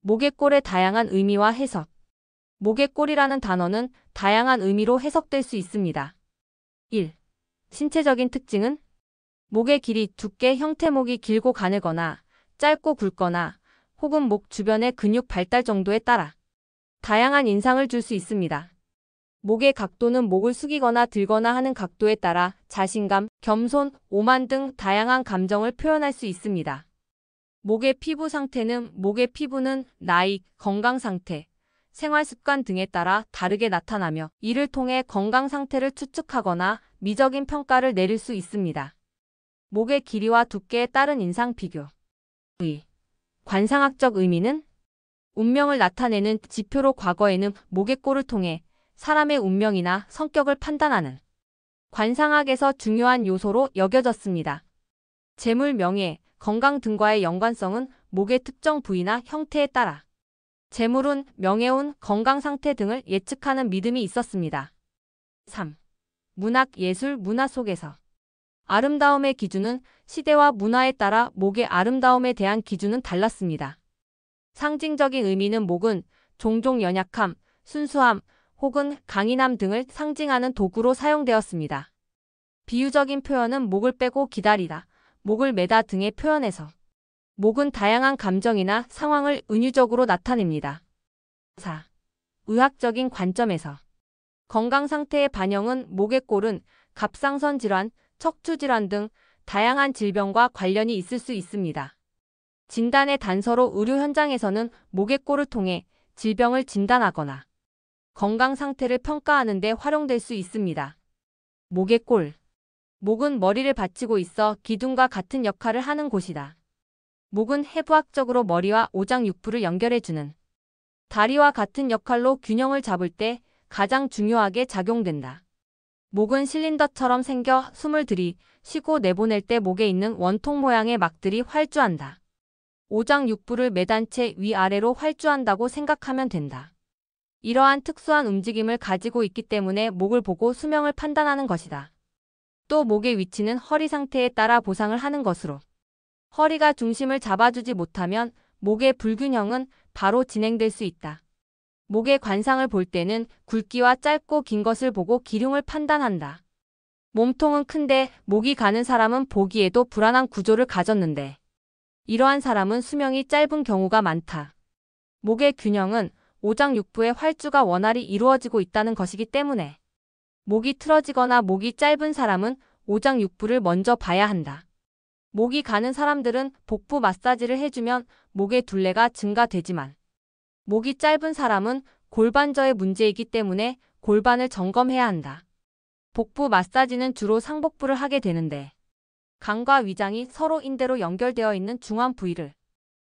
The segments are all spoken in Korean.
목의 꼴의 다양한 의미와 해석. 목의 꼴이라는 단어는 다양한 의미로 해석될 수 있습니다. 1. 신체적인 특징은 목의 길이, 두께, 형태. 목이 길고 가늘거나 짧고 굵거나 혹은 목 주변의 근육 발달 정도에 따라 다양한 인상을 줄 수 있습니다. 목의 각도는 목을 숙이거나 들거나 하는 각도에 따라 자신감, 겸손, 오만 등 다양한 감정을 표현할 수 있습니다. 목의 피부 상태는 목의 피부는 나이, 건강 상태, 생활 습관 등에 따라 다르게 나타나며 이를 통해 건강 상태를 추측하거나 미적인 평가를 내릴 수 있습니다. 목의 길이와 두께에 따른 인상 비교. 관상학적 의미는 운명을 나타내는 지표로 과거에는 목의 꼴을 통해 사람의 운명이나 성격을 판단하는 관상학에서 중요한 요소로 여겨졌습니다. 재물, 명예, 건강 등과의 연관성은 목의 특정 부위나 형태에 따라 재물운, 명예운, 건강 상태 등을 예측하는 믿음이 있었습니다. 3. 문학, 예술, 문화 속에서 아름다움의 기준은 시대와 문화에 따라 목의 아름다움에 대한 기준은 달랐습니다. 상징적인 의미는 목은 종종 연약함, 순수함 혹은 강인함 등을 상징하는 도구로 사용되었습니다. 비유적인 표현은 목을 빼고 기다리다, 목을 매다 등의 표현에서 목은 다양한 감정이나 상황을 은유적으로 나타냅니다. 4. 의학적인 관점에서 건강 상태의 반영은 목의 꼴은 갑상선 질환, 척추 질환 등 다양한 질병과 관련이 있을 수 있습니다. 진단의 단서로 의료 현장에서는 목의 꼴을 통해 질병을 진단하거나 건강 상태를 평가하는 데 활용될 수 있습니다. 목의 꼴. 목은 머리를 받치고 있어 기둥과 같은 역할을 하는 곳이다. 목은 해부학적으로 머리와 오장육부를 연결해주는 다리와 같은 역할로 균형을 잡을 때 가장 중요하게 작용된다. 목은 실린더처럼 생겨 숨을 들이쉬고 내보낼 때 목에 있는 원통 모양의 막들이 활주한다. 오장육부를 매단 채 위아래로 활주한다고 생각하면 된다. 이러한 특수한 움직임을 가지고 있기 때문에 목을 보고 수명을 판단하는 것이다. 또 목의 위치는 허리 상태에 따라 보상을 하는 것으로 허리가 중심을 잡아주지 못하면 목의 불균형은 바로 진행될 수 있다. 목의 관상을 볼 때는 굵기와 짧고 긴 것을 보고 기흉을 판단한다. 몸통은 큰데 목이 가는 사람은 보기에도 불안한 구조를 가졌는데 이러한 사람은 수명이 짧은 경우가 많다. 목의 균형은 오장육부의 활주가 원활히 이루어지고 있다는 것이기 때문에 목이 틀어지거나 목이 짧은 사람은 오장육부를 먼저 봐야 한다. 목이 가는 사람들은 복부 마사지를 해주면 목의 둘레가 증가되지만 목이 짧은 사람은 골반저의 문제이기 때문에 골반을 점검해야 한다. 복부 마사지는 주로 상복부를 하게 되는데 간과 위장이 서로 인대로 연결되어 있는 중앙 부위를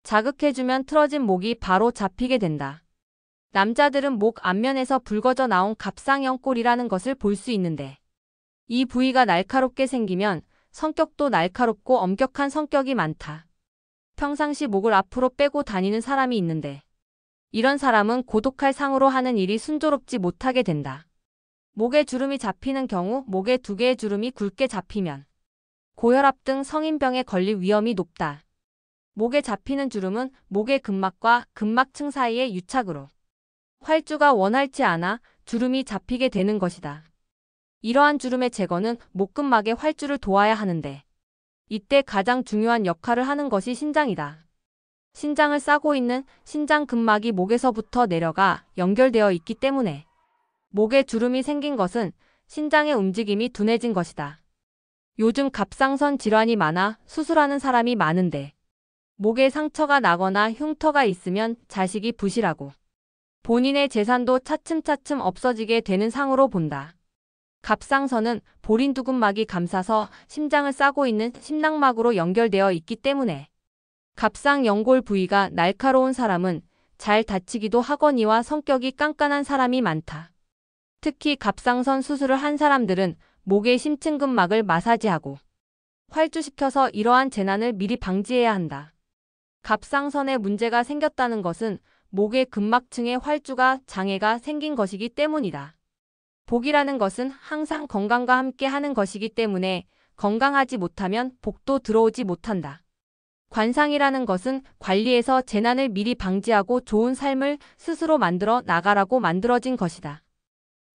자극해주면 틀어진 목이 바로 잡히게 된다. 남자들은 목 앞면에서 붉어져 나온 갑상형 꼴이라는 것을 볼 수 있는데 이 부위가 날카롭게 생기면 성격도 날카롭고 엄격한 성격이 많다. 평상시 목을 앞으로 빼고 다니는 사람이 있는데 이런 사람은 고독할 상으로 하는 일이 순조롭지 못하게 된다. 목에 주름이 잡히는 경우 목에 두 개의 주름이 굵게 잡히면 고혈압 등 성인병에 걸릴 위험이 높다. 목에 잡히는 주름은 목의 근막과 근막층 사이의 유착으로 활주가 원활치 않아 주름이 잡히게 되는 것이다. 이러한 주름의 제거는 목근막의 활주를 도와야 하는데 이때 가장 중요한 역할을 하는 것이 신장이다. 신장을 싸고 있는 신장 근막이 목에서부터 내려가 연결되어 있기 때문에 목에 주름이 생긴 것은 신장의 움직임이 둔해진 것이다. 요즘 갑상선 질환이 많아 수술하는 사람이 많은데 목에 상처가 나거나 흉터가 있으면 자식이 부실하고 본인의 재산도 차츰차츰 없어지게 되는 상으로 본다. 갑상선은 보린두근막이 감싸서 심장을 싸고 있는 심낭막으로 연결되어 있기 때문에 갑상연골 부위가 날카로운 사람은 잘 다치기도 하거니와 성격이 깐깐한 사람이 많다. 특히 갑상선 수술을 한 사람들은 목의 심층근막을 마사지하고 활주시켜서 이러한 재난을 미리 방지해야 한다. 갑상선에 문제가 생겼다는 것은 목의 근막층에 활주가 장애가 생긴 것이기 때문이다. 복이라는 것은 항상 건강과 함께 하는 것이기 때문에 건강하지 못하면 복도 들어오지 못한다. 관상이라는 것은 관리에서 재난을 미리 방지하고 좋은 삶을 스스로 만들어 나가라고 만들어진 것이다.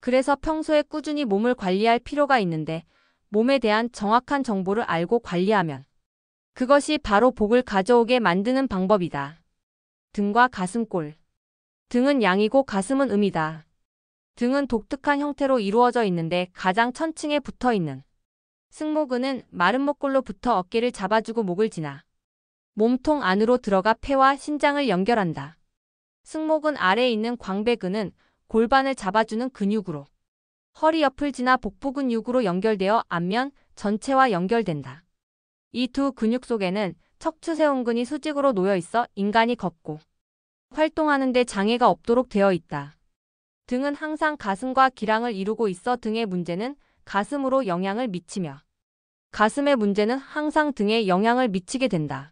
그래서 평소에 꾸준히 몸을 관리할 필요가 있는데 몸에 대한 정확한 정보를 알고 관리하면 그것이 바로 복을 가져오게 만드는 방법이다. 등과 가슴골. 등은 양이고 가슴은 음이다. 등은 독특한 형태로 이루어져 있는데 가장 천층에 붙어 있는 승모근은 마른 목골로 붙어 어깨를 잡아주고 목을 지나 몸통 안으로 들어가 폐와 신장을 연결한다. 승모근 아래에 있는 광배근은 골반을 잡아주는 근육으로 허리 옆을 지나 복부 근육으로 연결되어 안면 전체와 연결된다. 이 두 근육 속에는 척추세운근이 수직으로 놓여 있어 인간이 걷고 활동하는 데 장애가 없도록 되어 있다. 등은 항상 가슴과 기랑을 이루고 있어 등의 문제는 가슴으로 영향을 미치며 가슴의 문제는 항상 등에 영향을 미치게 된다.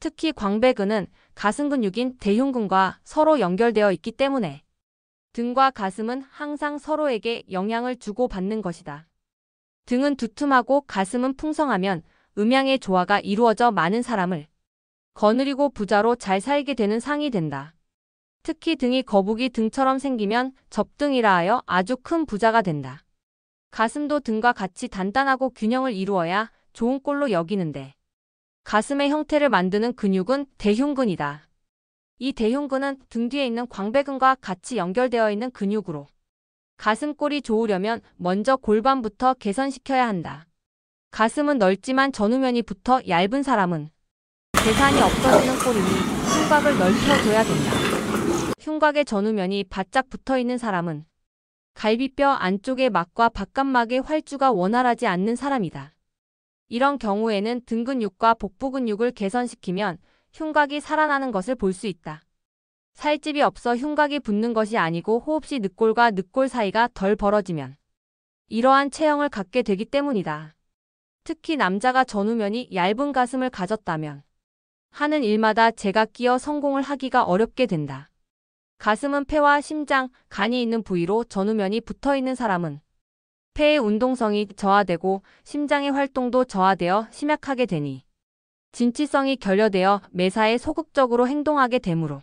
특히 광배근은 가슴 근육인 대흉근과 서로 연결되어 있기 때문에 등과 가슴은 항상 서로에게 영향을 주고 받는 것이다. 등은 두툼하고 가슴은 풍성하면 음양의 조화가 이루어져 많은 사람을 거느리고 부자로 잘 살게 되는 상이 된다. 특히 등이 거북이 등처럼 생기면 접등이라 하여 아주 큰 부자가 된다. 가슴도 등과 같이 단단하고 균형을 이루어야 좋은 꼴로 여기는데 가슴의 형태를 만드는 근육은 대흉근이다. 이 대흉근은 등 뒤에 있는 광배근과 같이 연결되어 있는 근육으로 가슴골이 좋으려면 먼저 골반부터 개선시켜야 한다. 가슴은 넓지만 전후면이 붙어 얇은 사람은 개산이 없어지는 꼴이니 흉곽을 넓혀줘야 된다. 흉곽의 전후면이 바짝 붙어있는 사람은 갈비뼈 안쪽의 막과 바깥막의 활주가 원활하지 않는 사람이다. 이런 경우에는 등 근육과 복부 근육을 개선시키면 흉곽이 살아나는 것을 볼 수 있다. 살집이 없어 흉곽이 붙는 것이 아니고 호흡시 늑골과 늑골 사이가 덜 벌어지면 이러한 체형을 갖게 되기 때문이다. 특히 남자가 전후면이 얇은 가슴을 가졌다면 하는 일마다 재가 끼어 성공을 하기가 어렵게 된다. 가슴은 폐와 심장, 간이 있는 부위로 전후면이 붙어있는 사람은 폐의 운동성이 저하되고 심장의 활동도 저하되어 심약하게 되니 진취성이 결여되어 매사에 소극적으로 행동하게 되므로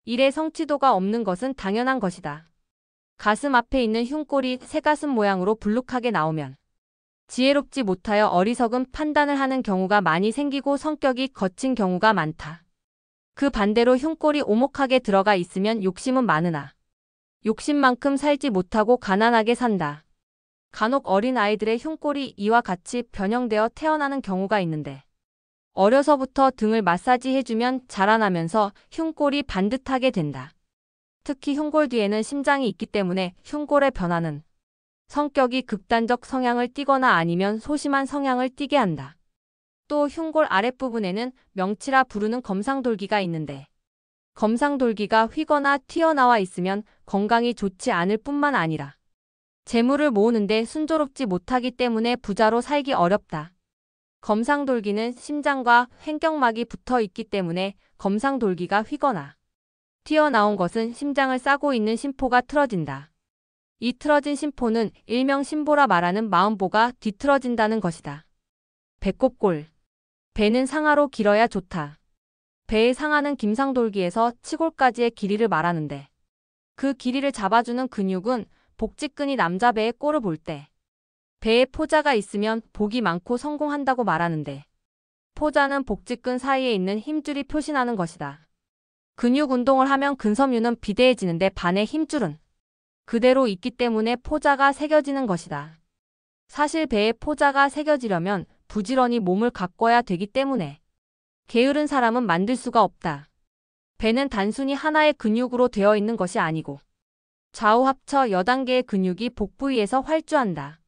일의 성취도가 없는 것은 당연한 것이다. 가슴 앞에 있는 흉골이 새가슴 모양으로 불룩하게 나오면 지혜롭지 못하여 어리석은 판단을 하는 경우가 많이 생기고 성격이 거친 경우가 많다. 그 반대로 흉골이 오목하게 들어가 있으면 욕심은 많으나 욕심만큼 살지 못하고 가난하게 산다. 간혹 어린 아이들의 흉골이 이와 같이 변형되어 태어나는 경우가 있는데 어려서부터 등을 마사지해주면 자라나면서 흉골이 반듯하게 된다. 특히 흉골 뒤에는 심장이 있기 때문에 흉골의 변화는 성격이 극단적 성향을 띠거나 아니면 소심한 성향을 띠게 한다. 또 흉골 아랫부분에는 명치라 부르는 검상돌기가 있는데 검상돌기가 휘거나 튀어나와 있으면 건강이 좋지 않을 뿐만 아니라 재물을 모으는데 순조롭지 못하기 때문에 부자로 살기 어렵다. 검상돌기는 심장과 횡격막이 붙어 있기 때문에 검상돌기가 휘거나 튀어나온 것은 심장을 싸고 있는 심포가 틀어진다. 이 틀어진 심포는 일명 심보라 말하는 마음보가 뒤틀어진다는 것이다. 배꼽골. 배는 상하로 길어야 좋다. 배의 상하는 김상돌기에서 치골까지의 길이를 말하는데 그 길이를 잡아주는 근육은 복직근이 남자 배의 꼴을 볼 때 배에 포자가 있으면 복이 많고 성공한다고 말하는데 포자는 복직근 사이에 있는 힘줄이 표시나는 것이다. 근육 운동을 하면 근섬유는 비대해지는데 반해 힘줄은 그대로 있기 때문에 포자가 새겨지는 것이다. 사실 배에 포자가 새겨지려면 부지런히 몸을 가꿔야 되기 때문에 게으른 사람은 만들 수가 없다. 배는 단순히 하나의 근육으로 되어 있는 것이 아니고 좌우 합쳐 8단계의 근육이 복 부위에서 활주한다.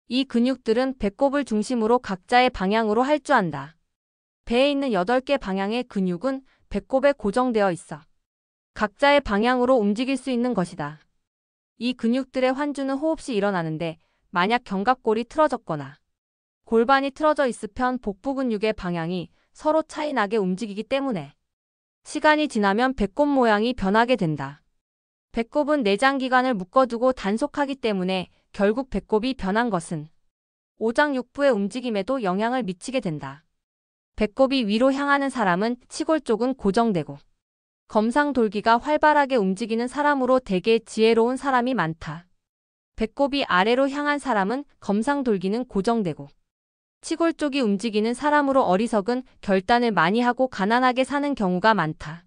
이 근육들은 배꼽을 중심으로 각자의 방향으로 활주한다. 배에 있는 8개 방향의 근육은 배꼽에 고정되어 있어 각자의 방향으로 움직일 수 있는 것이다. 이 근육들의 환주는 호흡시 일어나는데 만약 견갑골이 틀어졌거나 골반이 틀어져 있으면 복부 근육의 방향이 서로 차이 나게 움직이기 때문에 시간이 지나면 배꼽 모양이 변하게 된다. 배꼽은 내장기관을 묶어두고 단속하기 때문에 결국 배꼽이 변한 것은 오장육부의 움직임에도 영향을 미치게 된다. 배꼽이 위로 향하는 사람은 치골 쪽은 고정되고 검상돌기가 활발하게 움직이는 사람으로 되게 지혜로운 사람이 많다. 배꼽이 아래로 향한 사람은 검상돌기는 고정되고 치골 쪽이 움직이는 사람으로 어리석은 결단을 많이 하고 가난하게 사는 경우가 많다.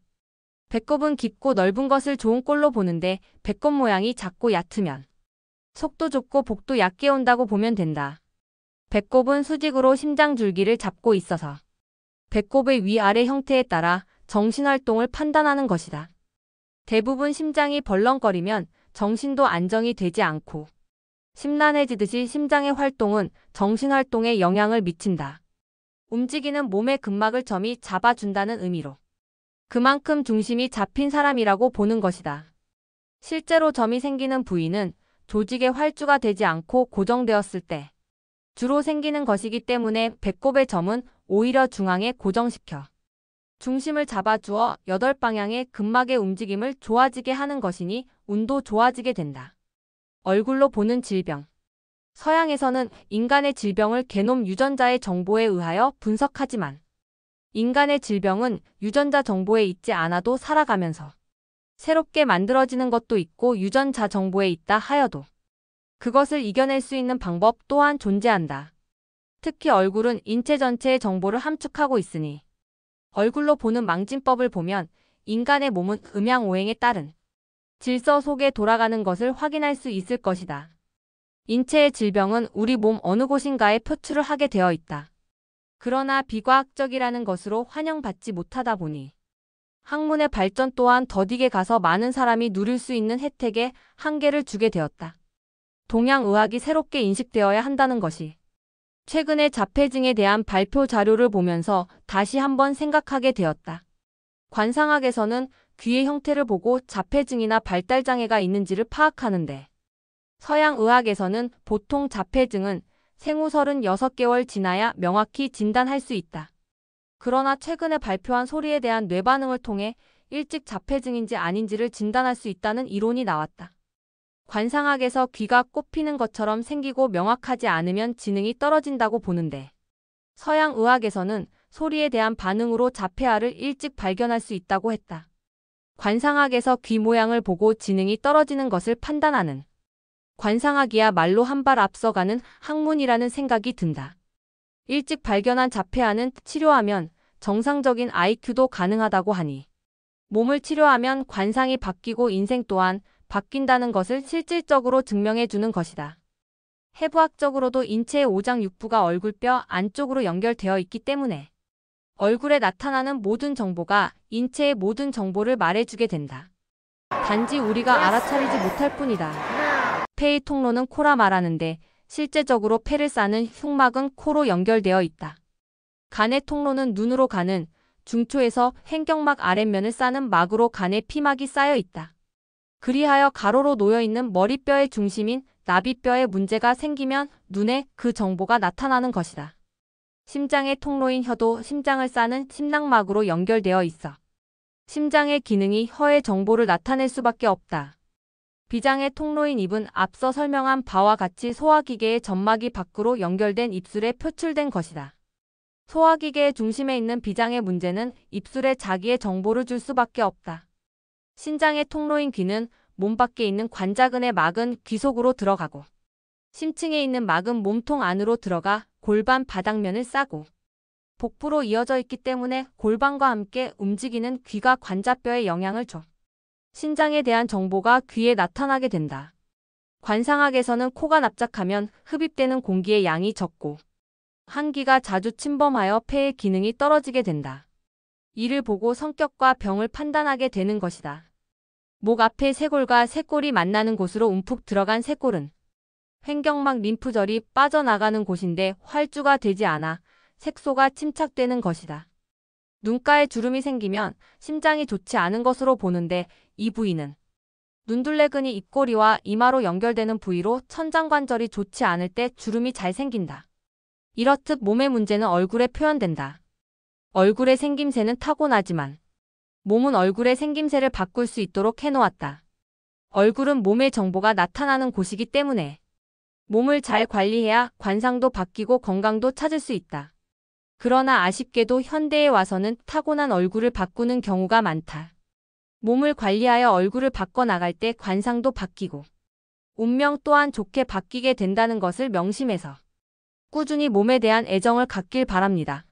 배꼽은 깊고 넓은 것을 좋은 꼴로 보는데 배꼽 모양이 작고 얕으면 속도 좁고 복도 얕게 온다고 보면 된다. 배꼽은 수직으로 심장 줄기를 잡고 있어서 배꼽의 위아래 형태에 따라 정신활동을 판단하는 것이다. 대부분 심장이 벌렁거리면 정신도 안정이 되지 않고 심란해지듯이 심장의 활동은 정신활동에 영향을 미친다. 움직이는 몸의 근막을 점이 잡아준다는 의미로 그만큼 중심이 잡힌 사람이라고 보는 것이다. 실제로 점이 생기는 부위는 조직의 활주가 되지 않고 고정되었을 때 주로 생기는 것이기 때문에 배꼽의 점은 오히려 중앙에 고정시켜 중심을 잡아주어 8방향의 근막의 움직임을 좋아지게 하는 것이니 운도 좋아지게 된다. 얼굴로 보는 질병. 서양에서는 인간의 질병을 게놈 유전자의 정보에 의하여 분석하지만 인간의 질병은 유전자 정보에 있지 않아도 살아가면서 새롭게 만들어지는 것도 있고 유전자 정보에 있다 하여도 그것을 이겨낼 수 있는 방법 또한 존재한다. 특히 얼굴은 인체 전체의 정보를 함축하고 있으니 얼굴로 보는 망진법을 보면 인간의 몸은 음양오행에 따른 질서 속에 돌아가는 것을 확인할 수 있을 것이다. 인체의 질병은 우리 몸 어느 곳인가에 표출을 하게 되어 있다. 그러나 비과학적이라는 것으로 환영받지 못하다 보니 학문의 발전 또한 더디게 가서 많은 사람이 누릴 수 있는 혜택에 한계를 주게 되었다. 동양의학이 새롭게 인식되어야 한다는 것이 최근의 자폐증에 대한 발표 자료를 보면서 다시 한번 생각하게 되었다. 관상학에서는 귀의 형태를 보고 자폐증이나 발달장애가 있는지를 파악하는데 서양의학에서는 보통 자폐증은 생후 36개월 지나야 명확히 진단할 수 있다. 그러나 최근에 발표한 소리에 대한 뇌반응을 통해 일찍 자폐증인지 아닌지를 진단할 수 있다는 이론이 나왔다. 관상학에서 귀가 꼽히는 것처럼 생기고 명확하지 않으면 지능이 떨어진다고 보는데 서양의학에서는 소리에 대한 반응으로 자폐아를 일찍 발견할 수 있다고 했다. 관상학에서 귀 모양을 보고 지능이 떨어지는 것을 판단하는 관상학이야말로 한 발 앞서가는 학문이라는 생각이 든다. 일찍 발견한 자폐아는 치료하면 정상적인 IQ도 가능하다고 하니 몸을 치료하면 관상이 바뀌고 인생 또한 바뀐다는 것을 실질적으로 증명해 주는 것이다. 해부학적으로도 인체의 오장육부가 얼굴뼈 안쪽으로 연결되어 있기 때문에 얼굴에 나타나는 모든 정보가 인체의 모든 정보를 말해주게 된다. 단지 우리가 알아차리지 못할 뿐이다. 폐의 통로는 코라 말하는데 실제적으로 폐를 싸는 흉막은 코로 연결되어 있다. 간의 통로는 눈으로 가는 중초에서 횡격막 아랫면을 싸는 막으로 간에 피막이 쌓여 있다. 그리하여 가로로 놓여있는 머리뼈의 중심인 나비뼈에 문제가 생기면 눈에 그 정보가 나타나는 것이다. 심장의 통로인 혀도 심장을 싸는 심낭막으로 연결되어 있어 심장의 기능이 혀의 정보를 나타낼 수밖에 없다. 비장의 통로인 입은 앞서 설명한 바와 같이 소화기계의 점막이 밖으로 연결된 입술에 표출된 것이다. 소화기계의 중심에 있는 비장의 문제는 입술에 자기의 정보를 줄 수밖에 없다. 신장의 통로인 귀는 몸 밖에 있는 관자근의 막은 귀 속으로 들어가고 심층에 있는 막은 몸통 안으로 들어가 골반 바닥면을 싸고 복부로 이어져 있기 때문에 골반과 함께 움직이는 귀가 관자뼈에 영향을 줘 신장에 대한 정보가 귀에 나타나게 된다. 관상학에서는 코가 납작하면 흡입되는 공기의 양이 적고 한기가 자주 침범하여 폐의 기능이 떨어지게 된다. 이를 보고 성격과 병을 판단하게 되는 것이다. 목 앞에 쇄골과 쇄골이 만나는 곳으로 움푹 들어간 쇄골은 횡격막 림프절이 빠져나가는 곳인데 활주가 되지 않아 색소가 침착되는 것이다. 눈가에 주름이 생기면 심장이 좋지 않은 것으로 보는데 이 부위는 눈둘레근이 입꼬리와 이마로 연결되는 부위로 천장관절이 좋지 않을 때 주름이 잘 생긴다. 이렇듯 몸의 문제는 얼굴에 표현된다. 얼굴의 생김새는 타고나지만 몸은 얼굴의 생김새를 바꿀 수 있도록 해놓았다. 얼굴은 몸의 정보가 나타나는 곳이기 때문에 몸을 잘 관리해야 관상도 바뀌고 건강도 찾을 수 있다. 그러나 아쉽게도 현대에 와서는 타고난 얼굴을 바꾸는 경우가 많다. 몸을 관리하여 얼굴을 바꿔 나갈 때 관상도 바뀌고 운명 또한 좋게 바뀌게 된다는 것을 명심해서 꾸준히 몸에 대한 애정을 갖길 바랍니다.